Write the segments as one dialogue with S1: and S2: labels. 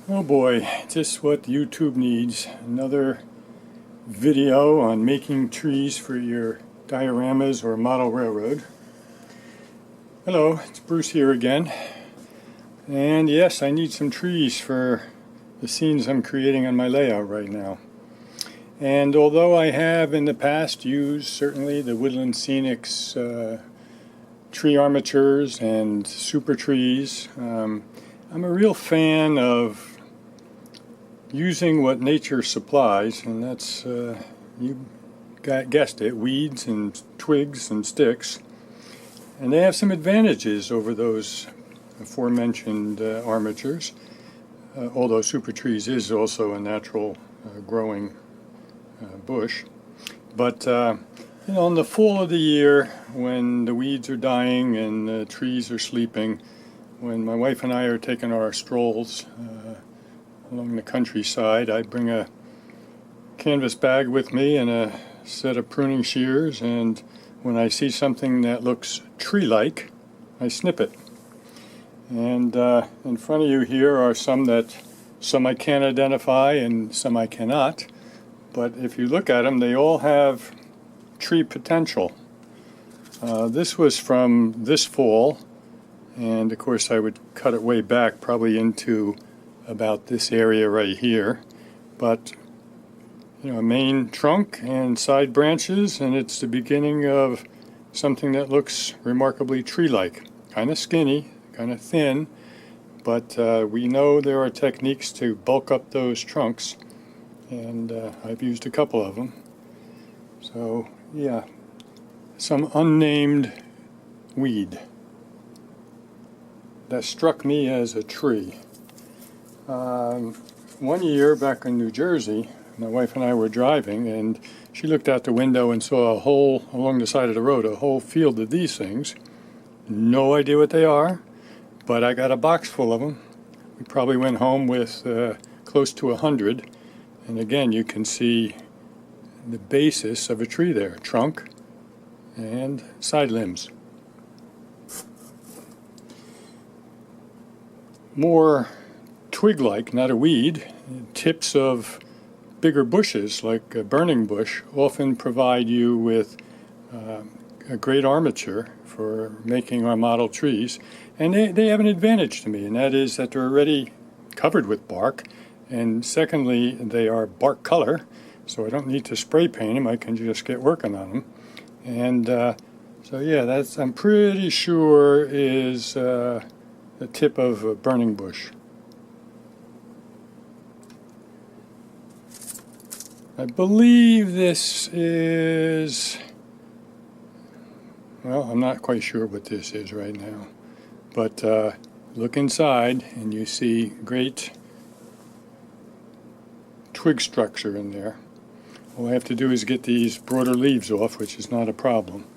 S1: Oh boy, just what YouTube needs. Another video on making trees for your dioramas or model railroad. Hello, it's Bruce here again. And yes, I need some trees for the scenes I'm creating on my layout right now. And although I have in the past used certainly the Woodland Scenics tree armatures and super trees, I'm a real fan of using what nature supplies, and that's, you guessed it, weeds and twigs and sticks. And they have some advantages over those aforementioned armatures, although super trees is also a natural growing bush. But in the fall of the year, when the weeds are dying and the trees are sleeping, when my wife and I are taking our strolls along the countryside, I bring a canvas bag with me and a set of pruning shears, and when I see something that looks tree-like, I snip it. And in front of you here are some I can identify and some I cannot, but if you look at them, they all have tree potential. This was from this fall, and of course I would cut it way back, probably into about this area right here, but a main trunk and side branches, and it's the beginning of something that looks remarkably tree-like. Kind of skinny, kind of thin, but we know there are techniques to bulk up those trunks, and I've used a couple of them. So yeah, some unnamed weed that struck me as a tree. One year back in New Jersey, my wife and I were driving, and she looked out the window and saw along the side of the road, a whole field of these things. No idea what they are, but I got a box full of them. We probably went home with close to 100, and again you can see the basis of a tree there, trunk and side limbs. More twig-like, not a weed, tips of bigger bushes like a burning bush often provide you with a great armature for making our model trees, and they have an advantage to me, and that is that they're already covered with bark, and secondly they are bark color, so I don't need to spray paint them, I can just get working on them. And so yeah, that's, I'm pretty sure, is the tip of a burning bush. I believe this is, well, I'm not quite sure what this is right now, but look inside and you see great twig structure in there. All I have to do is get these broader leaves off, which is not a problem,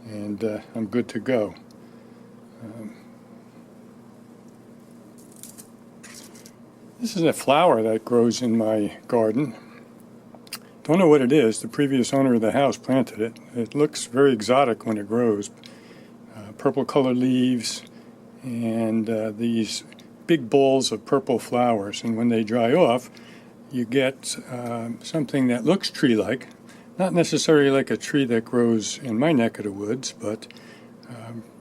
S1: and I'm good to go. This is a flower that grows in my garden. Don't know what it is. The previous owner of the house planted it. It looks very exotic when it grows. Purple colored leaves and these big balls of purple flowers. And when they dry off, you get something that looks tree-like. Not necessarily like a tree that grows in my neck of the woods, but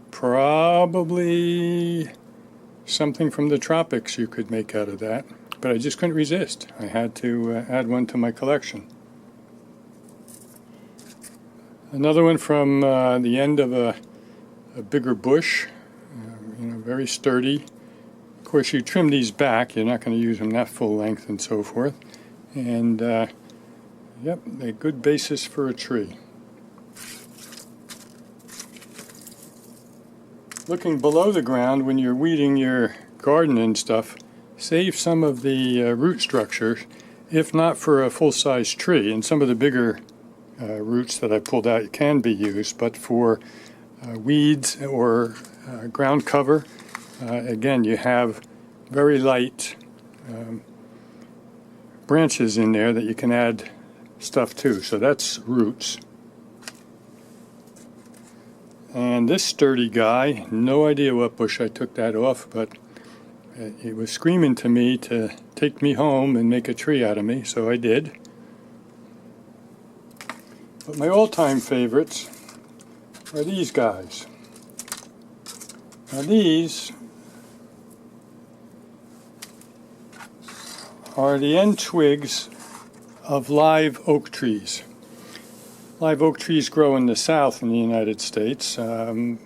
S1: probably something from the tropics you could make out of that. But I just couldn't resist. I had to add one to my collection. Another one from the end of a bigger bush, very sturdy. Of course, you trim these back. You're not going to use them that full length and so forth. And, yep, a good basis for a tree. Looking below the ground when you're weeding your garden and stuff, save some of the root structure, if not for a full-size tree. And some of the bigger roots that I pulled out can be used, but for weeds or ground cover, again, you have very light branches in there that you can add stuff to. So that's roots. And this sturdy guy, no idea what bush I took that off, but It was screaming to me to take me home and make a tree out of me, so I did. But my all-time favorites are these guys. Now these are the end twigs of live oak trees. Live oak trees grow in the south in the United States. One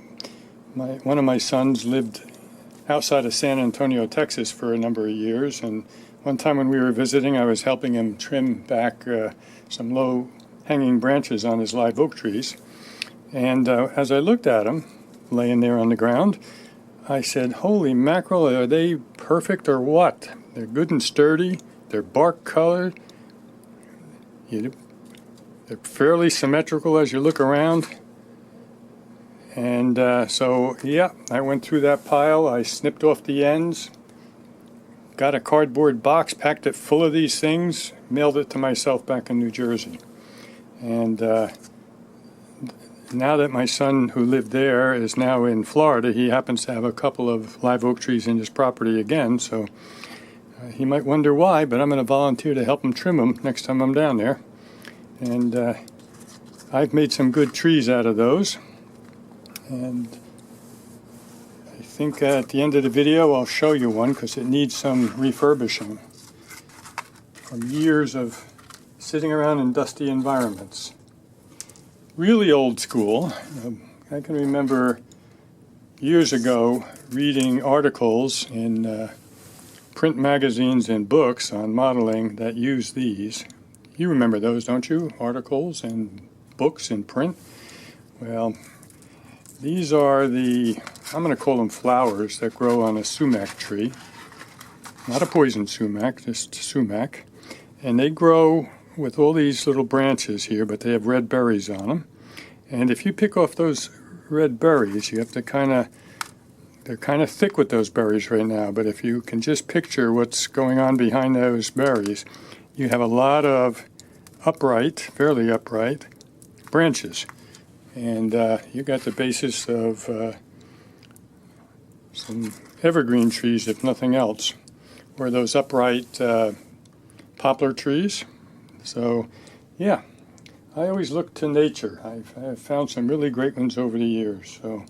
S1: of my sons lived outside of San Antonio, Texas for a number of years, and one time when we were visiting I was helping him trim back some low hanging branches on his live oak trees, and as I looked at them laying there on the ground, I said, holy mackerel, are they perfect or what? They're good and sturdy, they're bark colored, they're fairly symmetrical as you look around. And so, yeah, I went through that pile, I snipped off the ends, got a cardboard box, packed it full of these things, mailed it to myself back in New Jersey. And now that my son, who lived there, is now in Florida, he happens to have a couple of live oak trees in his property again, so he might wonder why, but I'm going to volunteer to help him trim them next time I'm down there. And I've made some good trees out of those. And I think at the end of the video I'll show you one because it needs some refurbishing from years of sitting around in dusty environments. Really old school. I can remember years ago reading articles in print magazines and books on modeling that use these. You remember those, don't you? Articles and books in print. Well, these are the, I'm going to call them flowers that grow on a sumac tree. Not a poison sumac, just sumac. And they grow with all these little branches here, but they have red berries on them. And if you pick off those red berries, you have to they're kind of thick with those berries right now, but if you can just picture what's going on behind those berries, you have a lot of fairly upright branches. And you got the basis of some evergreen trees, if nothing else, or those upright poplar trees. So, yeah, I always look to nature. I've found some really great ones over the years. So,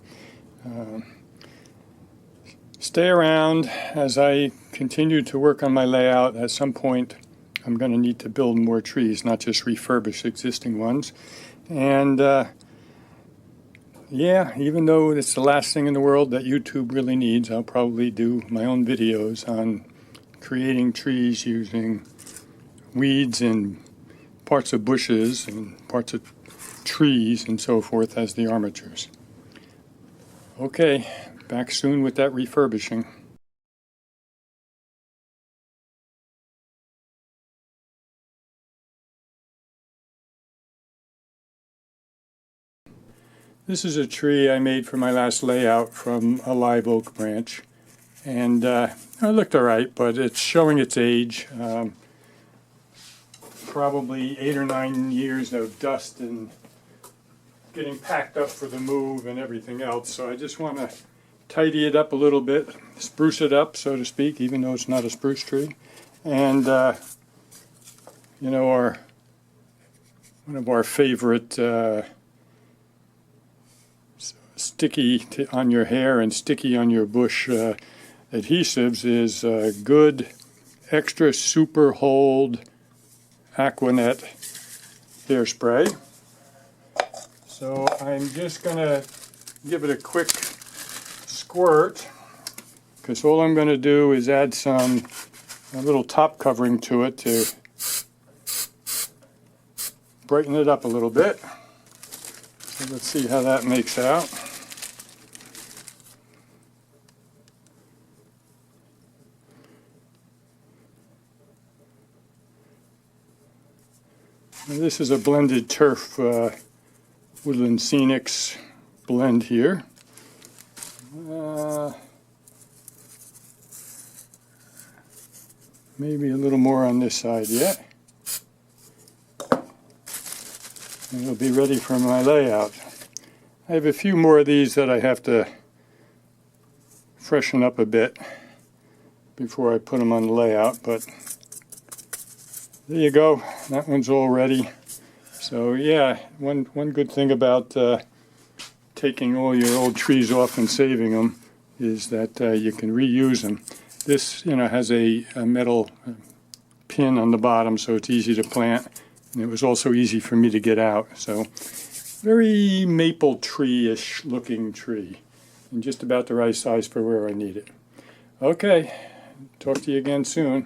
S1: stay around as I continue to work on my layout. At some point, I'm going to need to build more trees, not just refurbish existing ones. And yeah, even though it's the last thing in the world that YouTube really needs, I'll probably do my own videos on creating trees using weeds and parts of bushes and parts of trees and so forth as the armatures. Okay, back soon with that refurbishing. This is a tree I made for my last layout from a live oak branch, and it looked alright, but it's showing its age. Probably 8 or 9 years of dust and getting packed up for the move and everything else, so I just want to tidy it up a little bit, spruce it up, so to speak, even though it's not a spruce tree. And you know, one of our favorite sticky on your hair and sticky on your bush adhesives is good extra super hold Aquanet hairspray. So I'm just going to give it a quick squirt, because all I'm going to do is add a little top covering to it to brighten it up a little bit. So let's see how that makes out. And this is a blended turf woodland scenics blend here. Maybe a little more on this side yet. And it'll be ready for my layout. I have a few more of these that I have to freshen up a bit. before I put them on the layout, but there you go. That one's all ready. So yeah, one good thing about taking all your old trees off and saving them is that you can reuse them. This, has a metal pin on the bottom, so it's easy to plant, and it was also easy for me to get out. So very maple tree-ish looking tree, and just about the right size for where I need it. Okay, talk to you again soon.